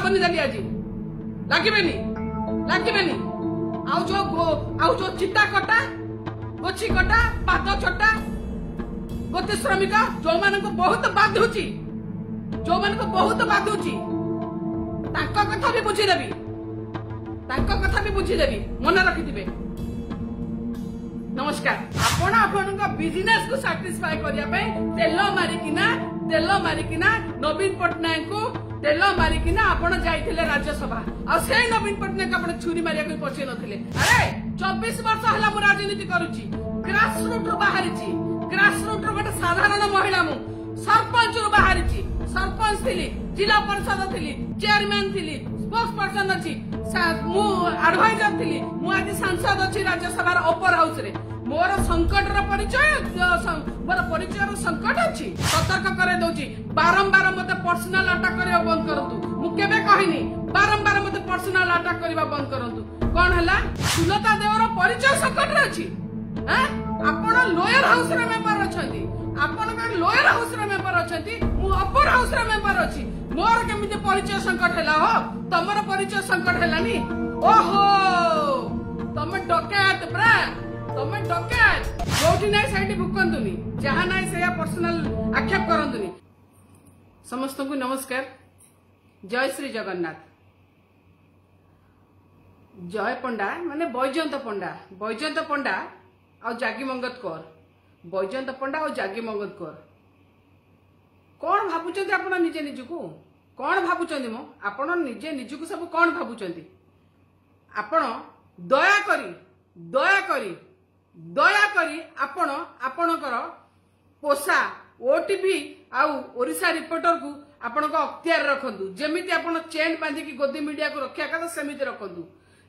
ଶନିଦେବୀ ଆଜି ଲାଗିବେନି ଲାଗିବେନି। ଆଉ जो चिता कटा गोची कटा पाद छटा गोती श्रमिक जो मान को बहुत बाधुची कथा भी बुझीदेवी मन रखिथिबे। नमस्कार। आपण बिजनेस को सैटिस्फाई करिया पे तेल मारिकिना नवीन पटनायक को तेल मारिकिना आपण जाइथिले राज्यसभा आ से नवीन पटनायक आपण छुरी मारिया को पछे नथिले। अरे 24 वर्ष हला मु राजनीति करूची ग्रास रूट रो बाहरिची ग्रास रूट रो गोटे साधारण महिला मु सरपंच रो बाहरिची सरपंच थिली जिला परिषद थिली चेयरमैन थिली स्पोक्स पर्सन अछि मु एडवाइजर थिली मु आज सांसद अछि राज्यसभा अपर हाउस रे मोर संकट रो परिचय संकट अछि सतर्क करे दउची बारंबार मते पर्सनल अटैक करियो बंद करंतु मु केबे कहिनी बारंबार मते पर्सनल अटैक करिवा बंद करंतु कोन हला सुलता देवर परिचय संकट रे अछि हैं आपण लोयर हाउस रे मेंबर अछंती आपण का लोयर हाउस रे मेंबर अछंती मु अपर हाउस रे मेंबर अछि मोर केमिते परिचय संकट हैला हो तमर परिचय संकट हैलानी ओहो तमे डकैत ब्रा तमे डकैत जोठी नै साइड भुकंतुनी जहां नै से पर्सनल आक्षेप करंतुनी। समस्त को नमस्कार। जय श्री जगन्नाथ। जय पंडा माने बैजयंत पंडा आ जागी मंगत कौर बैजयंत पंडा और जागी मंगत कौर कौन भावुचंती आपण निजे निजको कौन भावुचंती मो आपण निजे निजको सब कौन भावुचंती आपण दया करी आपण आपणकर पोषा ओटीपी आउ ओडिशा रिपोर्टर को आपण को अख्तियार रखंतु जेमिति आपण चेन बांधी की गोदी मीडिया को रक्षा कर सेमिति रखंतु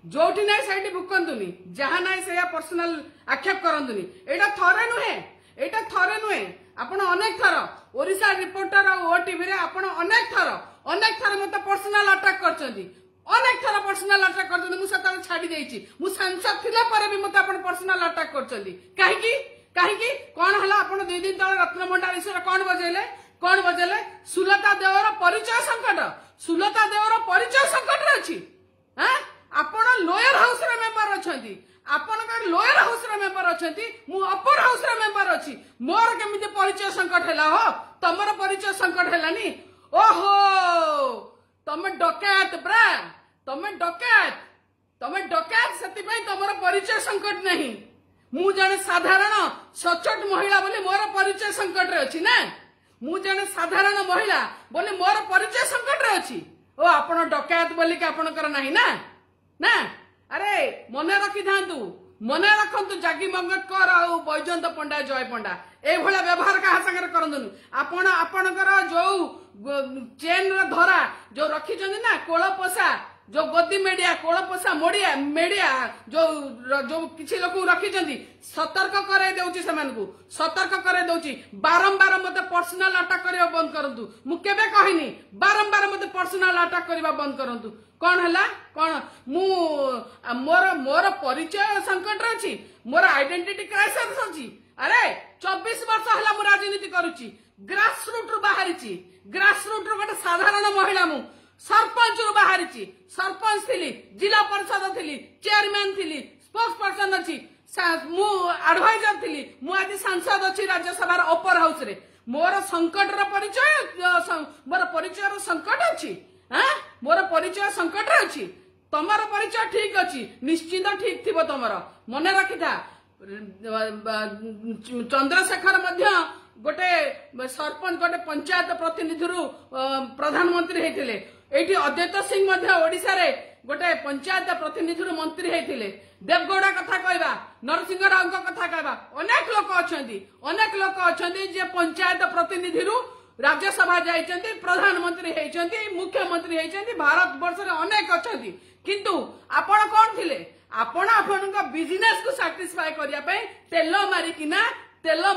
जोठी नै साइड भुकंतुनी जहां नै से पर्सनल आक्षेप करंतुनी एटा थरे नुहे आपण अनेक थर ओडिशा रिपोर्टर और ओटीवी रे आपण अनेक थर मते पर्सनल अटैक करचंती मु सता छाडी देइची मु सांसद थिला पर भी मते आपण पर्सनल अटैक करचंती काहे कोन हला आपण 2 दिन तळ रत्नभंडा विषय कोन बजेले सुलता देवर परिचय संकट रे अछि हैं आपण लोयर हाउस रे मेंबर अछंती मु अपर हाउस रे मेंबर अछि मोर केमिते परिचय संकट हैला हो तमर परिचय संकट हैलानी ओहो तमे डकैत ब्रा तमे डकैत सेति पई तमर परिचय संकट नहीं मु जने साधारण सचोट महिला बोली मोर परिचय संकट रे अछि ना मु जने साधारण महिला बोली मोर परिचय संकट रे अछि ओ आपण डकैत बोली के आपणकर नाही ना अरे मने रखंतु जागी मंगत कर आ बैजयंत पंडा जय पंडा ए भला व्यवहार कहा संगे करंतु आपणकर जो चेन धरा जो रखी ना कोलपोसा जो गोदी मीडिया कोलपोसा मीडिया जो किसी लोक रखी सतर्क करे दउची बारंबार मते पर्सनल अटैक करियो बंद करंतु मु केबे कहिनी बारंबार मते पर्सनल अटैक करिवा बंद करंतु कोन हला कोन मु मोर परिचय संकट रे अछि मोर आइडेंटिटी क्राइसिस अछि। अरे 24 वर्ष हला मु राजनीति करूची ग्रास रूट रो बाहरिची ग्रास रूट रो गोटे साधारण महिला मु सरपंच रो बाहरिची सरपंच थिली जिला परिषद थिली चेयरमैन थिली स्पोक्स पर्सन अछि मु एडवाइजर थिली मु आज सांसद अछि राज्यसभा अपर हाउस रे मोर संकट रो परिचय मोर परिचय रो संकट अछि हां मोर परिचय संकट रे अछि तमर परिचय ठीक अछि निश्चित ठीक थिबो तमर मने रखिथा चंद्रशेखर मध्य गोटे सरपंच गोटे पंचायत प्रतिनिधि प्रधानमंत्री हेतिले एठी अद्वैत सिंह मध्य ओडिसा रे गोटे पंचायत प्रतिनिधि मंत्री हेतिले देवगौड़ा कथा कहबा नरसिंह राव कथा कहबा अनेक लोक अछंती जे पंचायत प्रतिनिधि राज्यसभा जाइछंती प्रधानमंत्री हेइछंती मुख्यमंत्री हेइछंती भारत वर्ष रे अनेक अछंती किंतु आपण कोन थिले आपण बिजनेस को सैटिस्फाई करिया पे तेल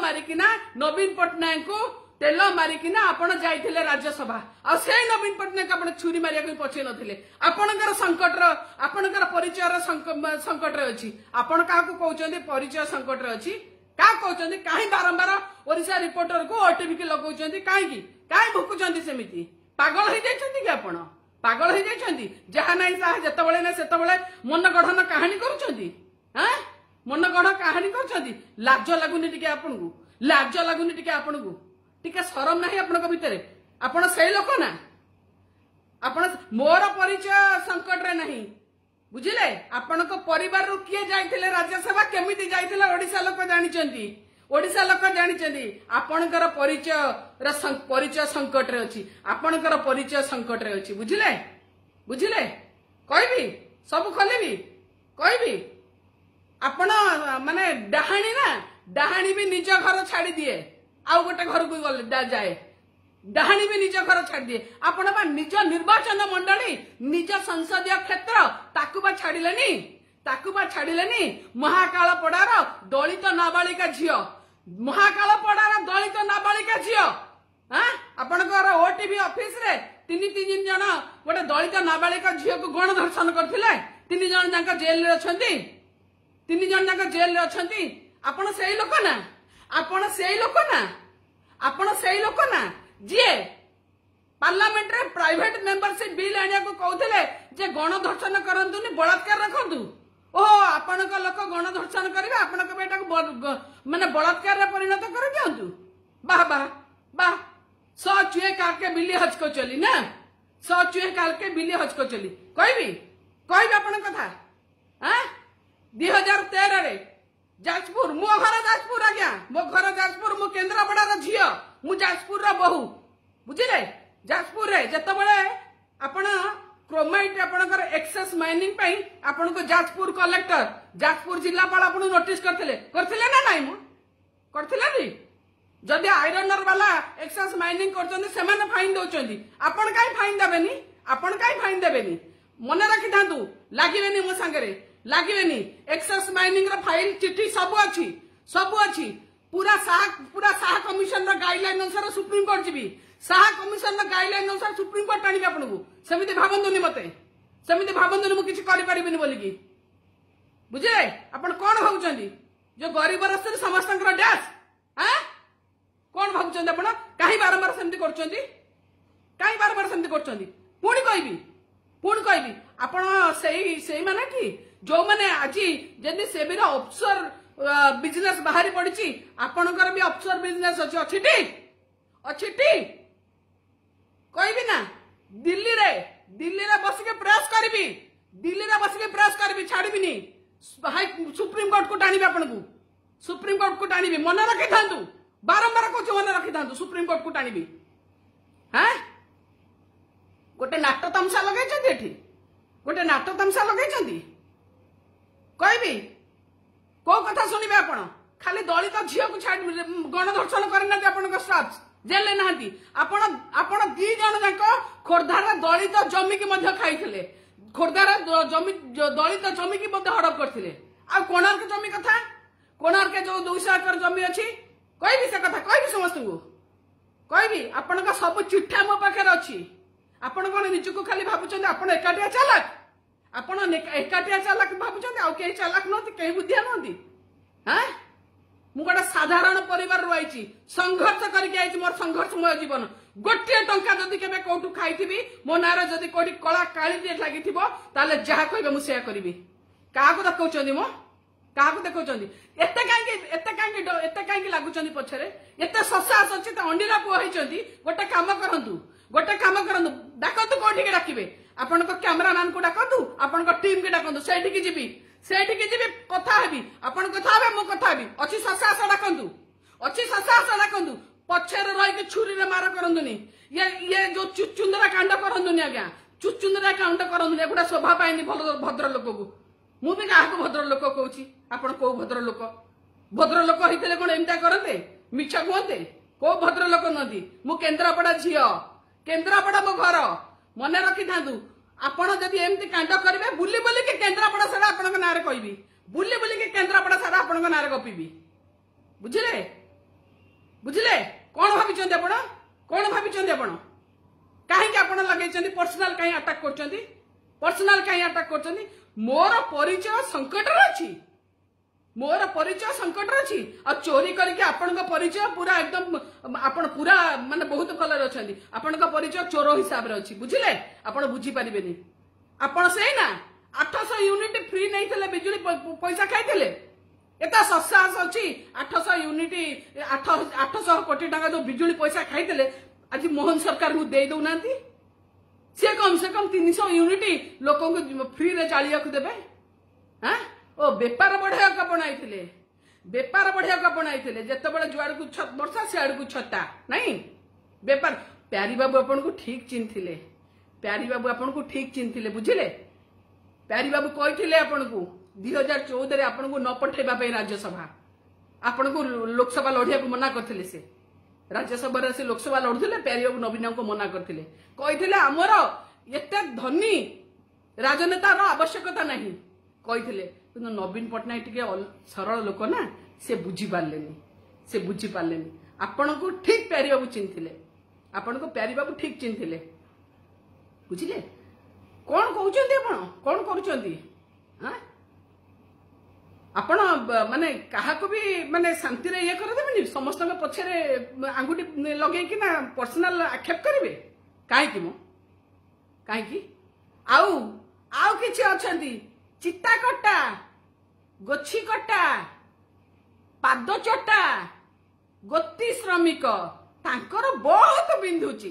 मारिकिना नवीन पटनायक को तेल मारिकिना आपण जाइथिले राज्यसभा आ से नवीन पटनायक आपण छुरी मारिया को पछे नथिले आपणकर संकट रो आपणकर परिचय रो संकट रे अछि आपण का को कहउचंदी परिचय संकट रे अछि का कहउचंदी काहे बारंबार ओडिशा रिपोर्टर को ओटीवी के लगउचंदी काहे भुकुचंदी सेमिति पागल हो जाइछंती कि आपण पागल हो जाइछंती जहा नहीं ताहा जेतबेले ना सेतबेले मन गढ़न कहानी करूछंती हां मन गढ़ कहानी करछंती लाज लागुनी टिके आपनकू लाज लागुनी टिके आपनकू टिके शरम नाही आपनक भितरे आपण सही लोक ना आपण मोर परिचय संकट रे नहीं बुझिले आपनक परिवार रो किए जाइथिले राज्यसभा केमिति जाइथिले ओडिसा लोक जानिचंती ओडिसा लोक जानिचंती आपनकर परिचय संकट रे अछि आपनकर परिचय संकट रे अछि बुझिले बुझिले कहबी सब खोलेबी कहबी आपण माने डाहाणी ना डाहाणी भी निज घर छाड़ी दिए आउ गोटे घर को गले जाए डाहाणी भी निज घर छाड़ी दिए आपण बा निज निर्वाचन मंडली निज संसदीय क्षेत्र ताकु बा छाड़िलेनी महाकाल पड़ार दलित नाबालिका झियो महाकाल पड़ार दलित नाबालिका झियो हां आपनकर ओटीवी ऑफिस रे तीन जन गोटे दलित नाबालिका झियो को गण धर्षण करथिले तीन जन जाका जेल रे अछंती तीन जन जाका जेल रे अछंती आपण सेही लोक ना आपण सेही लोक ना आपण सेही लोक ना जे पार्लियामेंट रे प्राइवेट मेंबरशिप बिल आनिया को कहउथिले जे गण धर्षण करंतुनी बलात्कार रखंतु ओ आपनक लोक गण धर्षण करिवे आपनक बेटा को माने बलात्कार रे परिणत कर दियंतु वाह वाह वाह सौ चुए काट के बिल्ली हज को चली ना सौ चुए काट के बिल्ली हज को चली कहबी आपन कथा हां 2013 रे जाजपुर मो घर जाजपुर आज्ञा मो घर जाजपुर मो केन्द्रापड़ा रो झियो मु जाजपुर रो बहु बुझिले जाजपुर रे जतबेले आपण क्रोमाइट आपनकर एक्सेस माइनिंग पई आपण को जाजपुर कलेक्टर जाजपुर जिल्लापाल आपण नोटिस करथिले ना नाही मो करथिले नी जदि आयरनर वाला एक्सेस माइनिंग करचोंदी सेमाने फाइन दोचोंदी आपण काई फाइन देबेनी आपण काई फाइन देबेनी मने रखि थांतु लागिवेनी मो संगरे लागिवेनी एक्सेस माइनिंग रो फाइल चिट्ठी सब अछि पूरा साहा कमिशन रो गाइडलाइन अनुसार सुप्रीम कोर्ट जीबी साहा कमिशन रो गाइडलाइन अनुसार सुप्रीम कोर्ट टाणी आपनकू सेमिति भाबंतुनी मते सेमिति भाबंतुनी मु किछि करि परिबिनी बोली की बुझे आपण कोन भाबुचंदी जो गरीब रस्ते समस्तंकर डैश हां कोन भाबुचंदी आपण काहे बारंबार सेमिति करचंदी काहे बारंबार सेमिति करचंदी पुणी कहबी आपण सेही माने की जो माने आजी जदी सेबीर ऑफिसर बिजनेस बाहरी पड़ी आपणकर भी ऑफिसर बिजनेस अच्छी कहबी ना दिल्ली रे बसिके प्रेस करी छाड़बीनी सुप्रीम कोर्ट को टाणी आपन सुप्रीम कोर्ट को टाणी मन रखी था बारंबार कौच मन रखी था सुप्रीम कोर्ट को टाणी हाँ गोटे नाट तमसा लगे गोटे नाट तमसा लगे कहबी को कथा सुनिबे आपण खाली दलित झियो को छाड़ गण धर्षण करना आपण स्टाफ जेल ना आपण दी जन जाक खोर्धार दलित जमी की मध्य खाइथिले खोर्धार जमी दलित जमी की मध्य हड़प करथिले आ कोणार्क जमी कथा कोणार्क जो 200 एकड़ जमी अछि कहबी से कथा कहबी समस्त को कहबी आपण का सब चिट्ठा मो पाखे अछि आपण कोन निजको खाली भाबुचंदी आपण एकाटिया चालाक आपण एकाटिया चालाक भाबुचंदी आ के चालाक नथि के बुद्धिया नथि हां मु गोटा साधारण परिवार रही संघर्ष करके आई मोर संघर्षमय जीवन गोटे टंका जदि केबे कोठू खाइथिबी मो नार जदि कोठी कला काली लागिथिबो ताले जहा कहबे मु सेया करिवि काको देखौचंदी मो काको देखौचंदी एते कांगी लागुचंदी पछरे एते ससास अछि त अंडीला पुआ होइचंदी गोटे काम करंतु डाकतु कोठी के डाकिबे आपण को कैमरामैन को डाकतु आपण को टीम के डाकतु सेठी की जीबी कथा हेबी आपण कथा हेबे मो कथा हेबी अछि ससास डाकंतु पछरे रहि के छुरी रे मार करंतुनी ये जो चुचुंदरा कांड करंतुनी आज्ञा चुचुंदरा कांड करंतुनी एगुडा शोभा पाइनी भद्र लोक को मु भी काहा को भद्र लोक कहूची आपण को भद्र लोक हितले कोन एमता करते मिछा कहते को भद्र लोक नदी मु केन्द्रापड़ा झियो केन्द्रापड़ा मो घर मने रखि थांतु आपण जदि एमती कांड करिवे बुली के केन्द्रापड़ा सारा आपण नारे कहबी बुली के केन्द्रापड़ा सारा आपण नारे गपिबी बुझिले कोन भाबिचंदी आपण काहे आपण लगेचंदी पर्सनल काहे अटैक करचंदी मोर परिचय संकट रे अछि मोर परिचय संकट अच्छी आ चोरी करके आपण परिचय पूरा एकदम आपण पूरा माने बहुत भल अच्छी आपण परिचय चोर हिसाब रे अच्छी बुझिले आपण बुझी परिबेनी आपण से ना 800 यूनिट फ्री नहीं थे बिजुली पैसा खाई एता सस्साहस अच्छी 800 यूनिट 800 कोटी टका जो बिजुली पैसा खाई आज मोहन सरकार को दे दौना सी कम से कम 300 यूनिट लोक फ्री रे चालिया देवे हाँ ओ बेपार बढ़िया बनाई बेपार बढ़िया बनाई जिते जुआड़ को वर्षा सियाड़ को छता नहीं बेपार प्यारी बाबू आपन को ठीक चिन्हले प्यारी बाबू आपन को ठीक चिन्हले बुझिले प्यारी बाबू कही आपन को 2014 आपन को न पठेबा राज्यसभा आपन को लोकसभा लड़िया को मना करथिले से राज्यसभा से लोकसभा लड़ुले प्यारी बाबू नवीन को मना करथिले कही आमर एते धनी राजनेतार आवश्यकता नहीं कही नवीन पट्टनायक टिके सरल लोक ना से बुझी पारे आपण को ठीक प्यारी बाबू चिन्हले आपण को प्यारी बाबू ठीक चिन्हले बुझिले कौन कहउछन्ती कौन करूछन्ती हां आपण माने कहा को भी माने शांति रे ये कर देबेनी समस्त पछरे आंगुठी लगे कि ना पर्सनल आक्षेप करिवे काहे कि मो काहे कि आउ किछि अछन्ती चित्ता कट्टा गोछी कट्टा पाद चटा गोती श्रमिक तांकर बहुत बिंधुची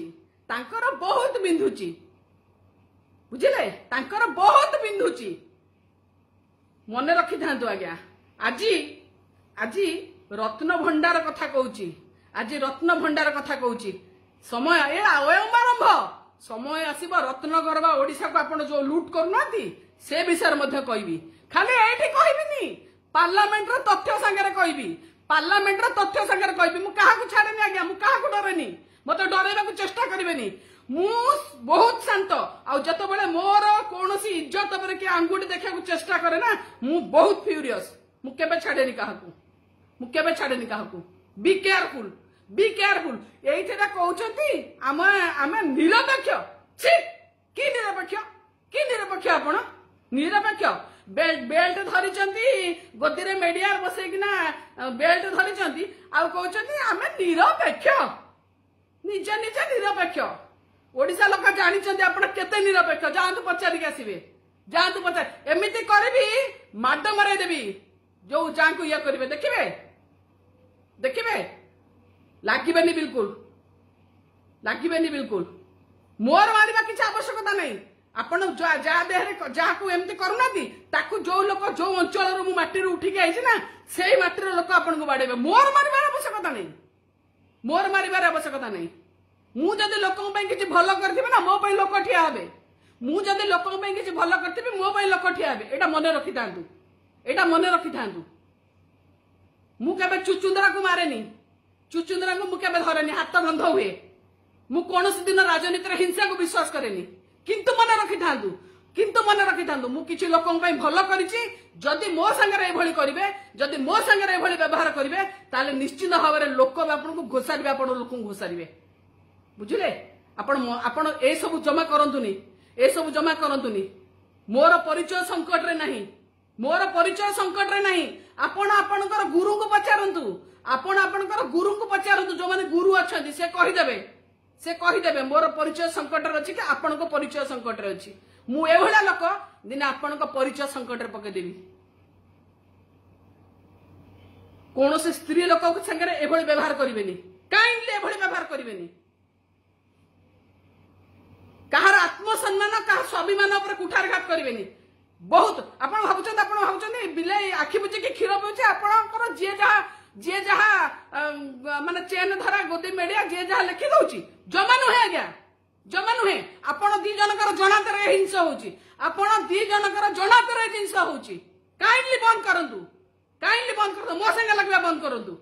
बुझिले तांकर बहुत बिंधुची मन रखी था आज्ञा आज आज रत्न भंडार कथा कहूची आज रत्न भंडार कथा कहूची समय ए अयमारंभ समय आसीबो रत्न गरबा ओडिसा को आपण जो लूट करूनाती से विषय मध्ये कहबी खाली एठी कहबिनी पार्लियामेंट रो तथ्य संगे कहबी पार्लियामेंट रो तथ्य संगे कहबी मु काहा को छाड़ेनी आज्ञा मु काहा को डरेनी मते डरेबा को चेष्टा करिवेनी मु बहुत शांत आ जत बेले मोर कोनोसी इज्जत पर के अंगुठी देखा को चेष्टा करे ना मु बहुत फ्यूरियस मु केबे छाड़ेनी काहाकू बी केयरफुल एइठेटा कहउछंती आमे निरपेक्ष छी की निरपेक्ष आपण निरपेक्ष बेल्ट धरिचंती गोदी रे मीडिया बसे कि ना बेल्ट धरिचंती आ कहउछंती आमे निरपेक्ष निज निरपेक्ष ओडिसा लोक जानिचंती आपण केते निरपेक्ष जांतु पचारि के आसीबे जांतु पचार एमिति करबी माड मरे देबी जो जांकु या करिवे देखिबे लागिबेनी बिल्कुल मोर मारिबा किछ आवश्यकता नहीं आपण जा देहरे जाकु एमिति करूनाती ताकू जो लोक जो अंचल रो मु माटी रो उठी के आइछि ना सेही माटी रो लोक आपण को बाडेबे मोर मारिबार आवश्यकता नहीं मु जदि लोकन पई किछि भलो करथिबे ना मो पई लोक ठिया हेबे मु जदि लोकन पई किछि भलो करथिबे मो पई लोक ठिया हेबे एटा मने रखिथांतु मु केबे चुचुंदरा को मारेनी चुचुंदरा को मु केबे धरेनी हाथ गंध हुए मु कोनोसी दिन राजनीति रे हिंसा को विश्वास करेनी किंतु मने रखिथांतु मु किछि लोकन पई भलो करिछि जदि मो संगे एभली करिवे जदि मो संगे एभली व्यवहार करिवे ताले निश्चित भाव लोक आपन को घोषारिबे आपण लोक को घोषारिबे बुझिले आपण ए सब जमा करंतुनी मोर परिचय संकट रे नहीं आपण आपनकर गुरु को पचारंतु जो माने गुरु अछंती से कहिदेबे मोर परिचय संकट रे अछि कि आपण को परिचय संकट रे अछि मु एभला लोक दिन आपण को परिचय संकट रे पके देबी कोन से स्त्री लोक के संगे एभली व्यवहार करिवेनी काइंडली एभली व्यवहार करिवेनी कहार आत्मसम्मान कहा स्वाभिमान पर कुठारघात करेनि बहुत आपण भावुचंदी बिले आखि बुझे कि क्षीर पिउचे आपणकर जे जहा माने चेन धरा गोदी मेडिया जे जहा लिखि दउची जमा नुहे आज्ञा जमा नुहे आपण दी जनकर जणातर हिंसा होची आपण दी जनकर जणातर हिंसा होची काइंडली बंद करंतु मो संगे लगवा बंद करंतु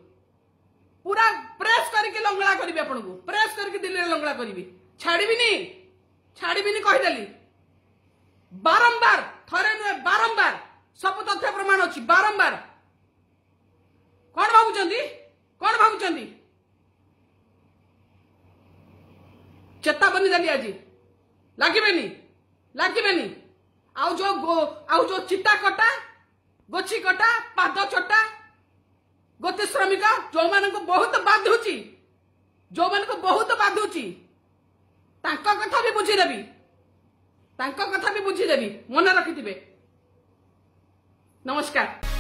पूरा प्रेस करके लंगड़ा करबी आपण को प्रेस करके दिल्ली लंगड़ा करबी छाड़ीबिनी कहीदेली बारंबार थरे नुहे बारंबार सब तथ्य प्रमाण अच्छी बारंबार कौन भावुचंदी चेतावनी देली आज लागिबेनी आउ जो चिट्टा कटा गोची कटा पाद चटा गोती श्रमिक जो मान बहुत बाधुची जो मान बहुत बाधुची तांका कथा भी बुझीदेवी मन रखिथिबे। नमस्कार।